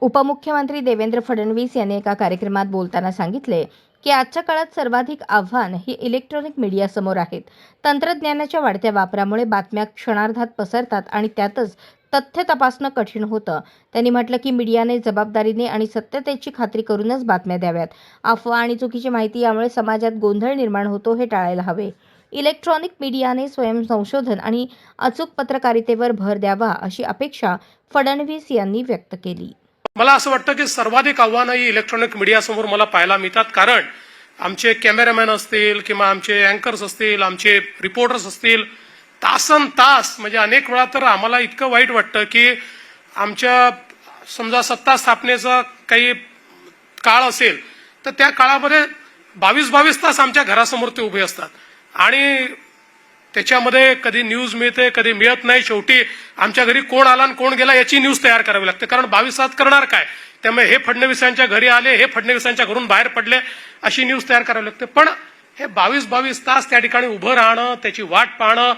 उपमुख्यमंत्री देवेंद्र फडणवीस यांनी एका कार्यक्रमात बोलताना सांगितले की आजच्या काळात सर्वाधिक आव्हान ही इलेक्ट्रॉनिक मीडियासमोर आहेत. तंत्रज्ञानाच्या वाढत्या वापरामुळे बातम्या क्षणार्धात पसरतात आणि त्यातच तथ्य तपासणं कठीण होतं. त्यांनी म्हटलं की मीडियाने जबाबदारीने आणि सत्यतेची खात्री करूनच बातम्या द्याव्यात. अफवा आणि चुकीची माहिती यामुळे समाजात गोंधळ निर्माण होतो, हे टाळायला हवे. इलेक्ट्रॉनिक मीडियाने स्वयंसंशोधन आणि अचूक पत्रकारितेवर भर द्यावा, अशी अपेक्षा फडणवीस यांनी व्यक्त केली. मला असं वाटतं की सर्वाधिक आव्हानं ही इलेक्ट्रॉनिक मीडियासमोर मला पाहायला मिळतात. कारण आमचे कॅमेरामॅन असतील किंवा आमचे अँकर्स असतील, आमचे रिपोर्टर्स असतील, तासन तास म्हणजे अनेक वेळा तर आम्हाला इतकं वाईट वाटतं की आमच्या समजा सत्ता स्थापनेचा काही काळ असेल तर त्या काळामध्ये 22 तास आमच्या घरासमोर ते उभे असतात आणि त्याच्यामध्ये कधी न्यूज मिळते, कधी मिळत नाही. शेवटी आमच्या घरी कोण आला आणि कोण गेला याची न्यूज तयार करावी लागते, कारण 22 तास करणार काय. त्यामुळे हे फडणवीसांच्या घरी आले, हे फडणवीसांच्या घरून बाहेर पडले, अशी न्यूज तयार करावी लागते. पण हे 22 तास त्या ठिकाणी उभं राहणं, त्याची वाट पाहणं,